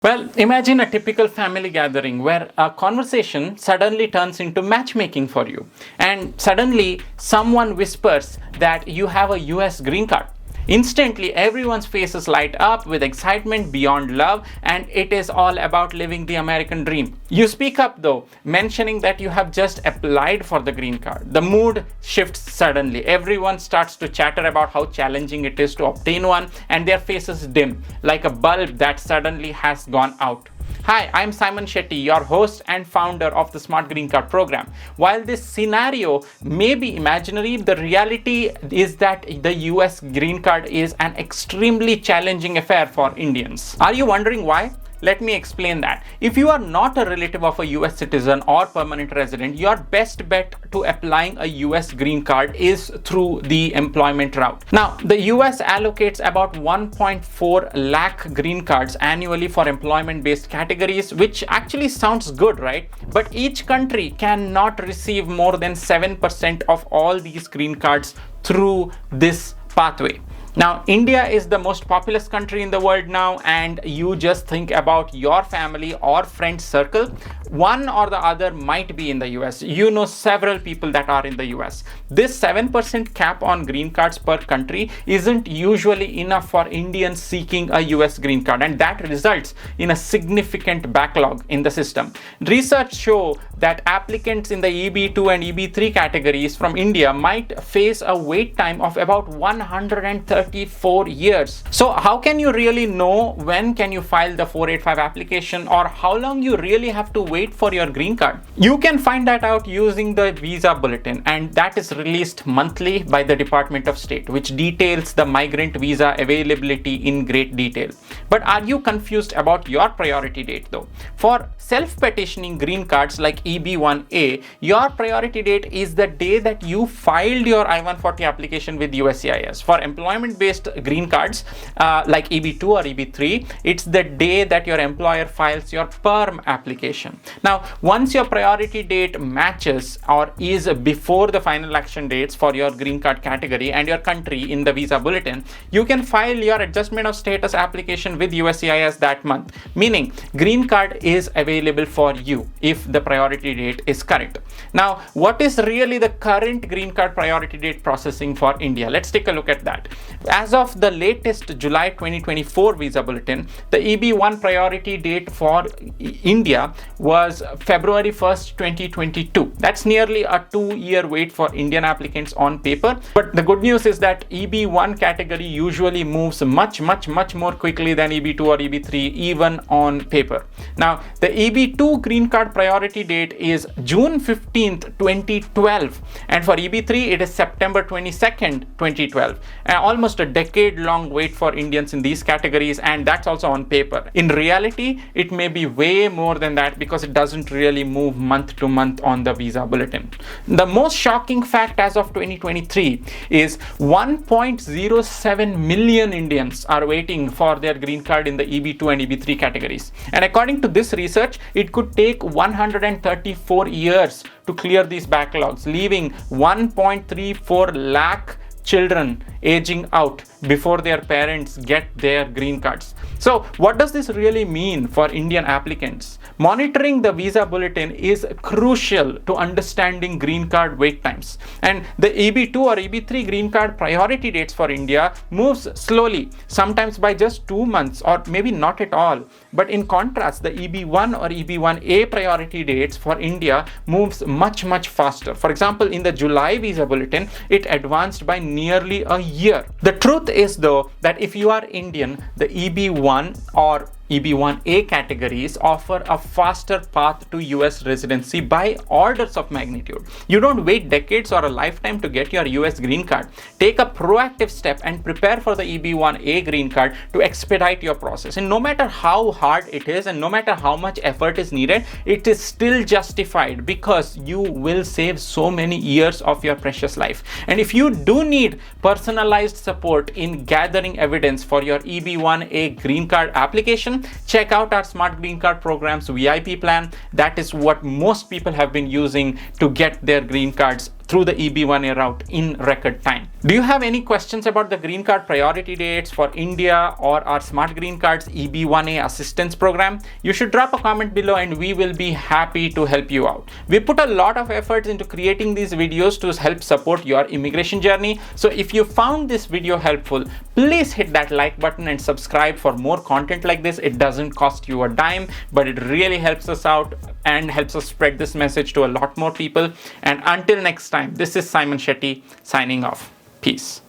Well, imagine a typical family gathering where a conversation suddenly turns into matchmaking for you, and suddenly someone whispers that you have a US green card. Instantly, everyone's faces light up with excitement beyond love, and it is all about living the American dream. You speak up though, mentioning that you have just applied for the green card. The mood shifts suddenly. Everyone starts to chatter about how challenging it is to obtain one, and their faces dim, like a bulb that suddenly has gone out. Hi, I'm Saiman Shetty, your host and founder of the Smart Green Card program. While this scenario may be imaginary, the reality is that the US green card is an extremely challenging affair for Indians. Are you wondering why? Let me explain that. If you are not a relative of a US citizen or permanent resident, your best bet to applying a US green card is through the employment route. Now, the US allocates about 1.4 lakh green cards annually for employment-based categories, which actually sounds good, right? But each country cannot receive more than 7% of all these green cards through this pathway. Now, India is the most populous country in the world now, and you just think about your family or friend circle. One or the other might be in the US. You know several people that are in the US. This 7% cap on green cards per country isn't usually enough for Indians seeking a US green card, and that results in a significant backlog in the system. Research show that applicants in the EB2 and EB3 categories from India might face a wait time of about 134 years. So how can you really know when can you file the 485 application, or how long you really have to wait for your green card? You can find that out using the visa bulletin, and that is released monthly by the Department of State, which details the migrant visa availability in great detail. But are you confused about your priority date though? For self-petitioning green cards like EB1A, your priority date is the day that you filed your I-140 application with USCIS. For employment-based green cards like EB2 or EB3, it's the day that your employer files your perm application. Now, once your priority date matches or is before the final action dates for your green card category and your country in the visa bulletin, you can file your adjustment of status application with USCIS that month, meaning green card is available for you if the priority date is correct. Now, what is really the current green card priority date processing for India? Let's take a look at that. As of the latest July 2024 visa bulletin, the EB1 priority date for India was February 1st, 2022. That's nearly a 2-year wait for Indian applicants on paper. But the good news is that EB1 category usually moves much more quickly than EB2 or EB3, even on paper. Now, the EB2 green card priority date is June 15th, 2012. And for EB3, it is September 22nd, 2012. Almost a decade-long wait for Indians in these categories, and that's also on paper. In reality, it may be way more than that because it doesn't really move month to month on the visa bulletin. The most shocking fact as of 2023 is 1.07 million Indians are waiting for their green card in the EB2 and EB3 categories. And according to this research, it could take 134 years to clear these backlogs, leaving 1.34 lakh children aging out before their parents get their green cards. So what does this really mean for Indian applicants? Monitoring the visa bulletin is crucial to understanding green card wait times. And the EB2 or EB3 green card priority dates for India moves slowly, sometimes by just 2 months or maybe not at all. But in contrast, the EB1 or EB1A priority dates for India moves much faster. For example, in the July visa bulletin, it advanced by nearly a year. The truth is though that if you are Indian, the EB1 or EB1A categories offer a faster path to US residency by orders of magnitude. You don't wait decades or a lifetime to get your US green card. Take a proactive step and prepare for the EB1A green card to expedite your process. And no matter how hard it is and no matter how much effort is needed, it is still justified because you will save so many years of your precious life. And if you do need personalized support in gathering evidence for your EB1A green card application, check out our Smart Green Card program's VIP plan. That is what most people have been using to get their green cards through the EB1A route in record time. Do you have any questions about the green card priority dates for India or our Smart Green Cards EB1A assistance program? You should drop a comment below and we will be happy to help you out. We put a lot of efforts into creating these videos to help support your immigration journey. So if you found this video helpful, please hit that like button and subscribe for more content like this. It doesn't cost you a dime, but it really helps us out and helps us spread this message to a lot more people. And until next time, this is Saiman Shetty signing off. Peace.